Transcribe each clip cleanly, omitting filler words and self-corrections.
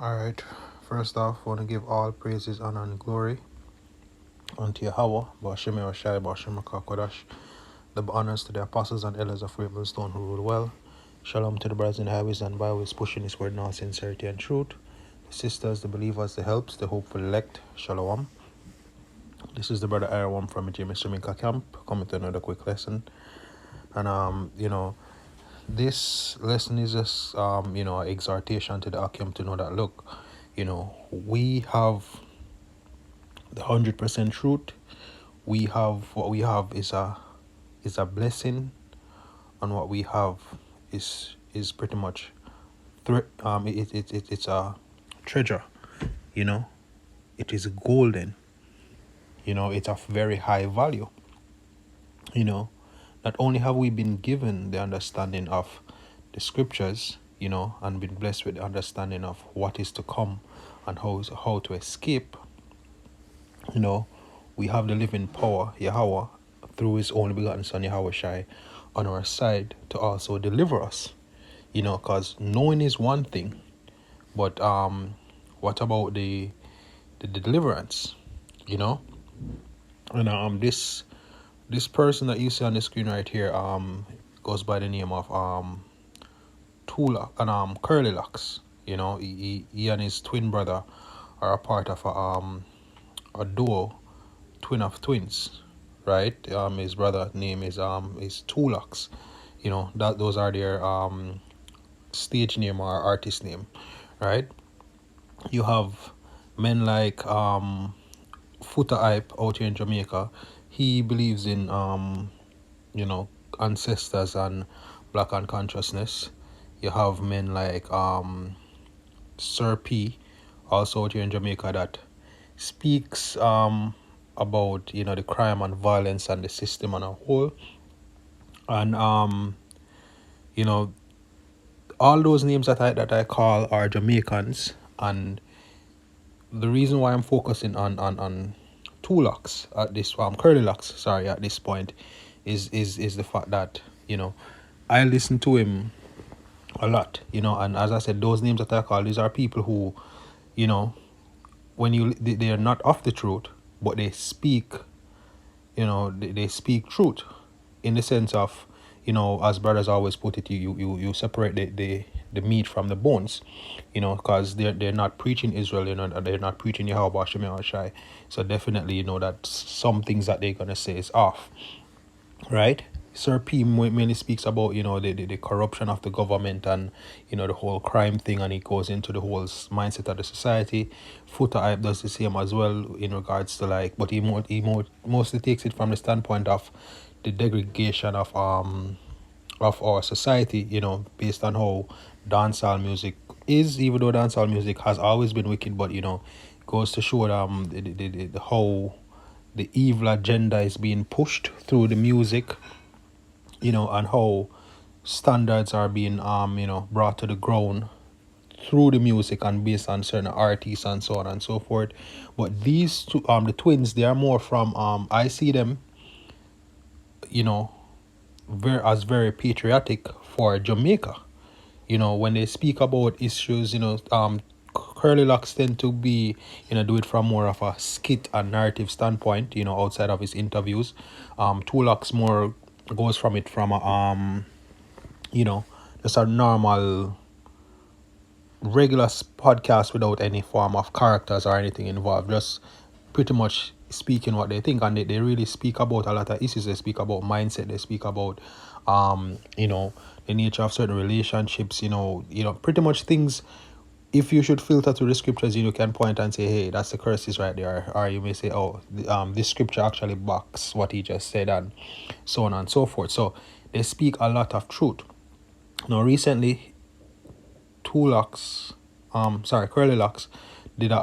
Alright, first off, I want to give all praises, honor, and glory unto Yahawah, bahasham, bahasham, the honors to the apostles and elders of Ravenstone who rule well. Shalom to the brothers in the highways and byways pushing his word in all sincerity and truth. The sisters, the believers, the helps, the hopeful elect. Shalom. This is the brother Aaron from James Jamaica camp coming to another quick lesson. And this lesson is just exhortation to the Akim to know that look, we have the 100% truth. We have what we have is a blessing, and what we have is pretty much it's a treasure. It is golden. It's of very high value. Not only have we been given the understanding of the scriptures, and been blessed with the understanding of what is to come and how to escape. We have the living power, Yahawah, through his only begotten son, Yahawashi, on our side to also deliver us. Because knowing is one thing, but what about the deliverance? And this person that you see on the screen right here goes by the name of Tula and Curly Locks. He and his twin brother are a part of a duo, twin of twins, right? His brother name is Tulax. Those are their stage name or artist name, right? You have men like Futa Hype out here in Jamaica. He believes in ancestors and black unconsciousness. You have men like Sir P, also out here in Jamaica, that speaks about the crime and violence and the system on a whole. And all those names that I call are Jamaicans, and the reason why I'm focusing on two locks at this curly locks, sorry, at this point is the fact that I listen to him a lot, and as I said, those names that I call, these are people who when they are not of the truth, but they speak they speak truth, in the sense of as brothers always put it, you separate the meat from the bones, because they're not preaching Israel, they're not preaching Yahawashi. So definitely that some things that they're gonna say is off, right? Sir P mainly speaks about the corruption of the government and the whole crime thing, and it goes into the whole mindset of the society. Futa Hype does the same as well, in regards to but he mostly takes it from the standpoint of the degradation of our society, based on how dancehall music is, even though dancehall music has always been wicked, but goes to show how the evil agenda is being pushed through the music, and how standards are being brought to the ground through the music and based on certain artists and so on and so forth. But these two, the twins, they are more from I see them very patriotic for Jamaica. When they speak about issues, Curly Locks tend to be, do it from more of a skit and narrative standpoint, outside of his interviews. Two Locks more goes from it from a just a normal regular podcast without any form of characters or anything involved, just pretty much speaking what they think. And they really speak about a lot of issues. They speak about mindset, they speak about the nature of certain relationships, pretty much things. If you should filter through the scriptures, you can point and say, hey, that's the curses right there, or you may say, oh, this scripture actually backs what he just said, and so on and so forth. So they speak a lot of truth. Now recently, Curly Locks did a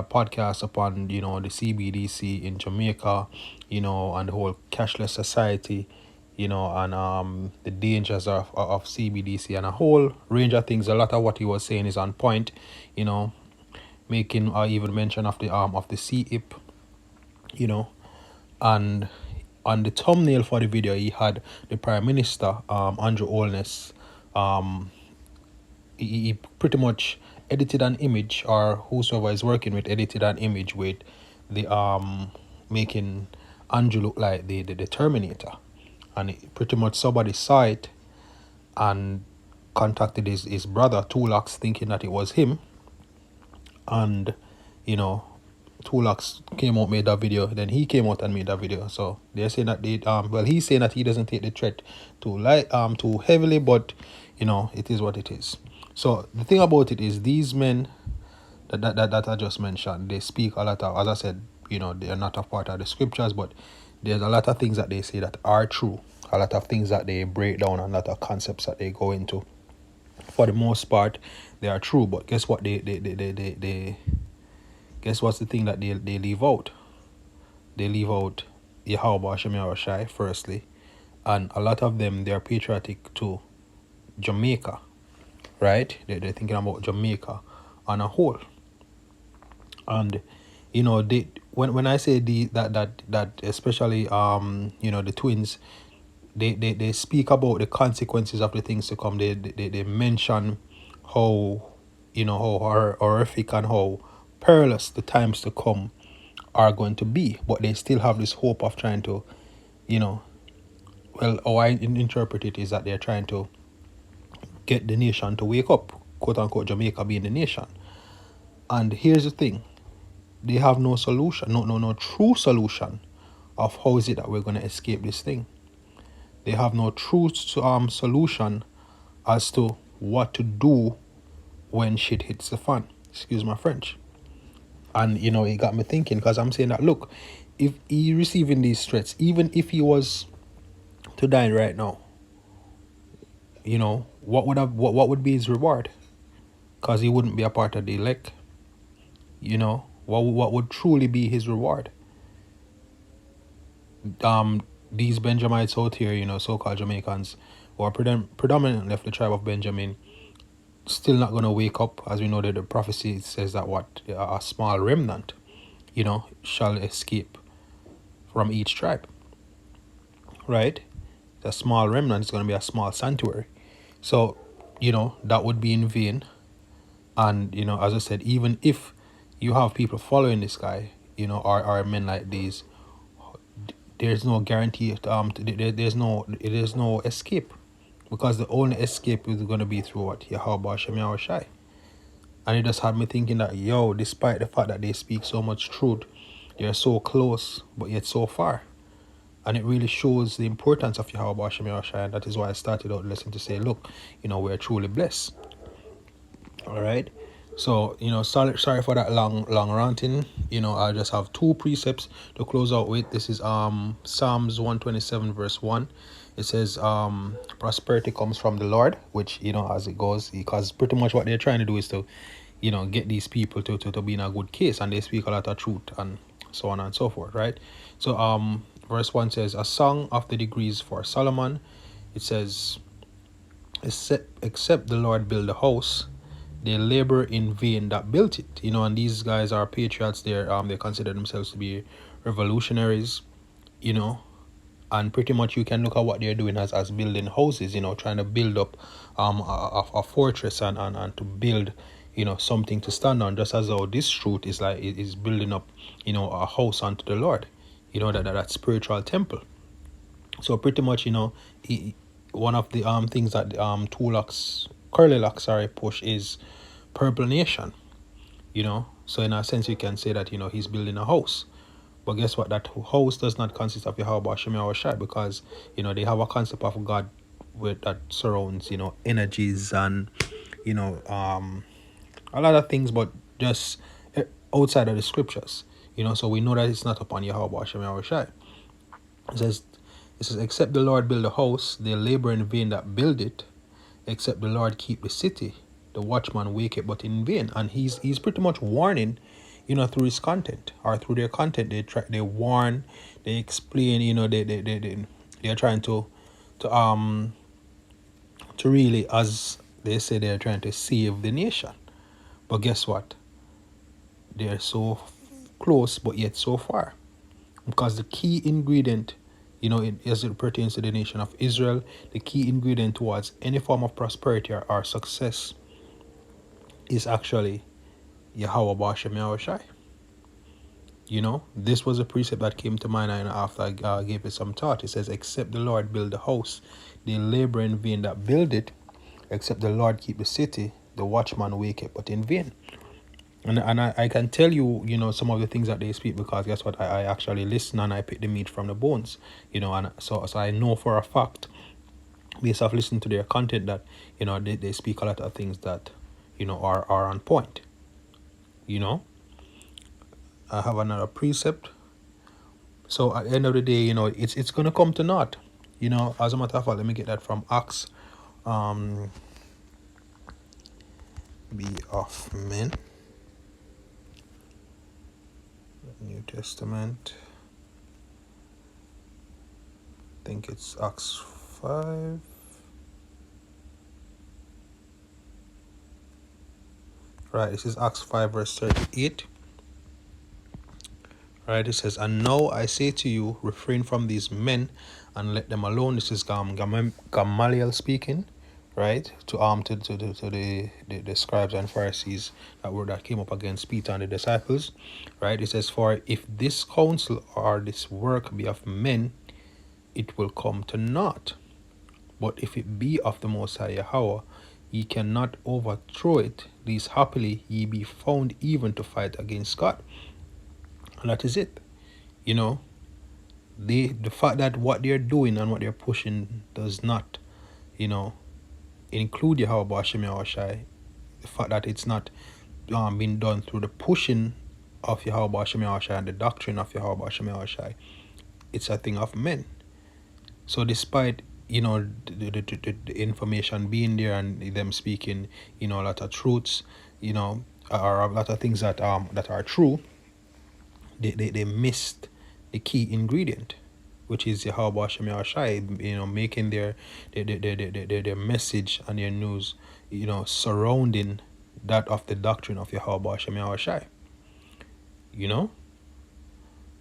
podcast upon the CBDC in Jamaica, and the whole cashless society, and the dangers of CBDC, and a whole range of things. A lot of what he was saying is on point, making even mention of the CIP, and on the thumbnail for the video he had the Prime Minister Andrew Holness. He pretty much edited an image, or whosoever is working with edited an image with the making Andrew look like the Terminator, and pretty much somebody saw it and contacted his brother Tulax, thinking that it was him, and you know, Tulax came out, made that video, then he came out and made that video. So they're saying that they he's saying that he doesn't take the threat too heavily, but you know, it is what it is. So the thing about it is, these men that I just mentioned, they speak a lot of, as I said, you know, they are not a part of the scriptures, but there's a lot of things that they say that are true, a lot of things that they break down, and a lot of concepts that they go into. For the most part, they are true, but guess what? They guess what's the thing that they leave out? They leave out Yahawah, bahasham, Yahawashi, firstly, and a lot of them, they are patriotic to Jamaica, right? They're thinking about Jamaica on a whole. And you know, they when I say that especially you know, the twins, they speak about the consequences of the things to come. They mention how, you know, how horrific and how perilous the times to come are going to be, but they still have this hope of trying to, you know, well, how I interpret it is that they're trying to get the nation to wake up, quote unquote, Jamaica being the nation. And here's the thing, they have no solution, no true solution of how is it that we're going to escape this thing. They have no true solution as to what to do when shit hits the fan. Excuse my French. And you know, it got me thinking, because I'm saying that, look, if he receiving these threats, even if he was to die right now, you know, what would be his reward? Because he wouldn't be a part of the elect. You know, what would truly be his reward? These Benjamites out here, you know, so-called Jamaicans, who are predominantly of the tribe of Benjamin, still not going to wake up, as we know that the prophecy says that what a small remnant, you know, shall escape from each tribe, right? The small remnant is going to be a small sanctuary. So, you know, that would be in vain. And you know, as I said, even if you have people following this guy, you know, or men like these, there's no guarantee. There's no escape, because the only escape is going to be through what, Yahawah, bahasham, Yahawashi. And it just had me thinking that, yo, despite the fact that they speak so much truth, they're so close but yet so far. And it really shows the importance of Yahawah, bahasham, Yahawashi. And that is why I started out the lesson to say, look, you know, we're truly blessed. All right. So, you know, sorry for that long ranting. You know, I just have two precepts to close out with. This is Psalms 127 verse 1. It says prosperity comes from the Lord, which, you know, as it goes, because pretty much what they're trying to do is to, you know, get these people to be in a good case, and they speak a lot of truth and so on and so forth, right? So verse 1 says, a song of the degrees for Solomon. It says, except the Lord build a house, they labor in vain that built it. You know, and these guys are patriots. They consider themselves to be revolutionaries, you know, and pretty much you can look at what they're doing as building houses, you know, trying to build up a fortress and to build, you know, something to stand on, just as though this truth is like is building up, you know, a house unto the Lord, you know, that spiritual temple. So pretty much, you know, one of the things that Curly Locks push is Purple Nation, you know. So in a sense you can say that, you know, he's building a house. But guess what? That house does not consist of Yahawashi, Yahawashi, because, you know, they have a concept of God with that surrounds, you know, energies and, you know, a lot of things, but just outside of the scriptures, you know. So we know that it's not upon Yahawashi, Yahawashi. It says, except the Lord build a house, they labor in vain that build it. Except the Lord keep the city, the watchman waketh but in vain. And he's pretty much warning, you know, through his content, or through their content. They warn, they explain, you know, they're trying to really, as they say, they're trying to save the nation. But guess what? They're so close but yet so far, because the key ingredient, you know, as it pertains to the nation of Israel, the key ingredient towards any form of prosperity or success is actually Yahawah, bahasham, Yahawashi. This was a precept that came to mind, and after I gave it some thought. It says, except the Lord build the house, they labor in vain that build it. Except the Lord keep the city, the watchman waketh but in vain. And I can tell you, some of the things that they speak, because guess what? I actually listen and I pick the meat from the bones, and so I know for a fact, based off listening to their content, that, they speak a lot of things that, are on point. I have another precept. So at the end of the day, it's gonna come to naught. As a matter of fact, let me get that from Acts, be of men, New Testament. I think it's Acts 5. Right, this is Acts 5 verse 38. Right, it says, and now I say to you, refrain from these men and let them alone. This is Gamaliel speaking, right, to the scribes and Pharisees that came up against Peter and the disciples. Right, it says, for if this counsel or this work be of men, it will come to naught. But if it be of the Most High Yahawah, ye cannot overthrow it, lest happily ye be found even to fight against God. And that is it. The fact that what they're doing and what they're pushing does not, include Yahawah, bahasham, Yahawashi. The fact that it's not being done through the pushing of Yahawah, bahasham, Yahawashi and the doctrine of Yahawah, bahasham, Yahawashi, it's a thing of men. So despite the information being there and them speaking a lot of truths, or a lot of things that are true, they missed the key ingredient, which is Yahawah, bahasham, Yahawashi, making their message and their news surrounding that of the doctrine of Yahawah, bahasham, Yahawashi.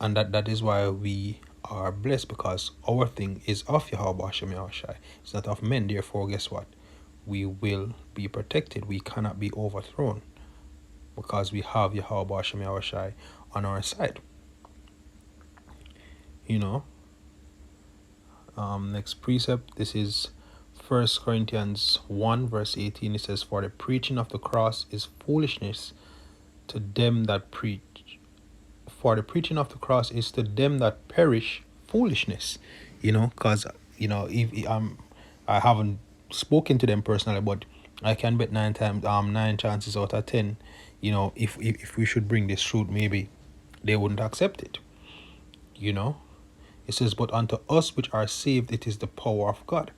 And that is why we are blessed, because our thing is of Yahawah, bahasham, Yahawashi. It's not of men. Therefore, guess what? We will be protected. We cannot be overthrown, because we have Yahawah, bahasham, Yahawashi on our side. Next precept. This is 1 Corinthians 1 verse 18. It says, for the preaching of the cross is foolishness to them that preach. For the preaching of the cross is to them that perish foolishness. Because if I haven't spoken to them personally, but I can bet 9 chances out of 10, if we should bring this truth, maybe they wouldn't accept it. It says, but unto us which are saved, it is the power of God.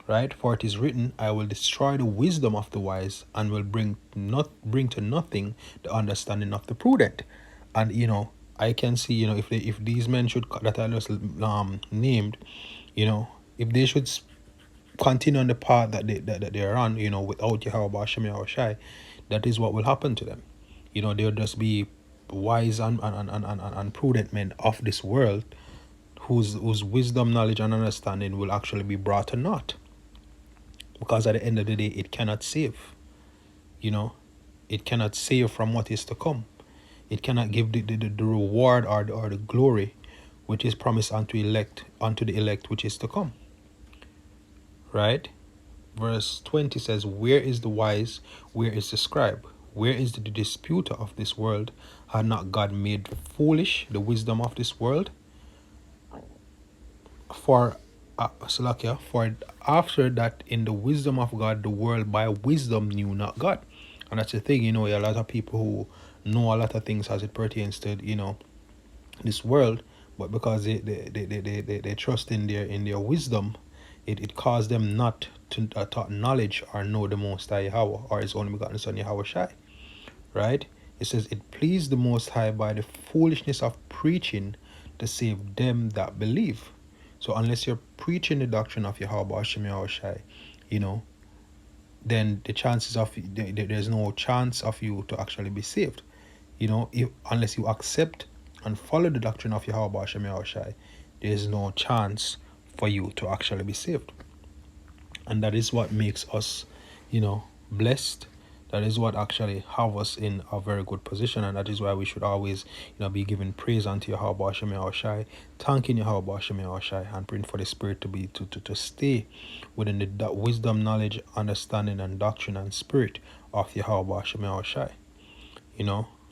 Right? For it is written, I will destroy the wisdom of the wise, and will bring to nothing the understanding of the prudent. And I can see, if these men should, that I just named, if they should continue on the path that they're on, without Yahawah, bahasham, Yahawashi, that is what will happen to them. They'll just be wise and prudent men of this world, whose wisdom, knowledge, and understanding will actually be brought to naught. Because at the end of the day, it cannot save. It cannot save from what is to come. It cannot give the reward or the glory which is promised unto the elect which is to come. Right? Verse 20 says, where is the wise? Where is the scribe? Where is the disputer of this world? Had not God made foolish the wisdom of this world? For after that, in the wisdom of God, the world by wisdom knew not God. And that's the thing, a lot of people who know a lot of things as it pertains to this world, but because they trust in their wisdom, it caused them not to knowledge or know the Most High Yahawah, or His only begotten Son Yahawashi. Right? It says, it pleased the Most High by the foolishness of preaching to save them that believe. So unless you're preaching the doctrine of Yahawah, bahasham, Yahawashi, then the chances of there's no chance of you to actually be saved. Unless you accept and follow the doctrine of Yahawah, bahasham, Yahawashi, there's no chance for you to actually be saved. And that is what makes us, blessed, That is what actually have us in a very good position, and that is why we should always, be giving praise unto Yahawashi, thanking Yahawashi, and praying for the Spirit to be to stay within the wisdom, knowledge, understanding, and doctrine and spirit of Yahawashi.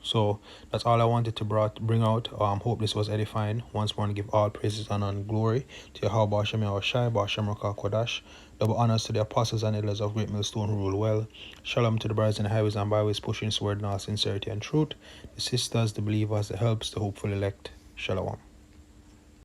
So that's all I wanted to bring out. Hope this was edifying. Once more, I give all praises and glory to Yahawashi, bahasham Kodash. Double honors to the apostles and elders of Great Millstone who rule well. Shalom to the brothers in the highways and byways pushing his word in all sincerity and truth. The sisters, the believers, the helps, the hopeful elect. Shalom.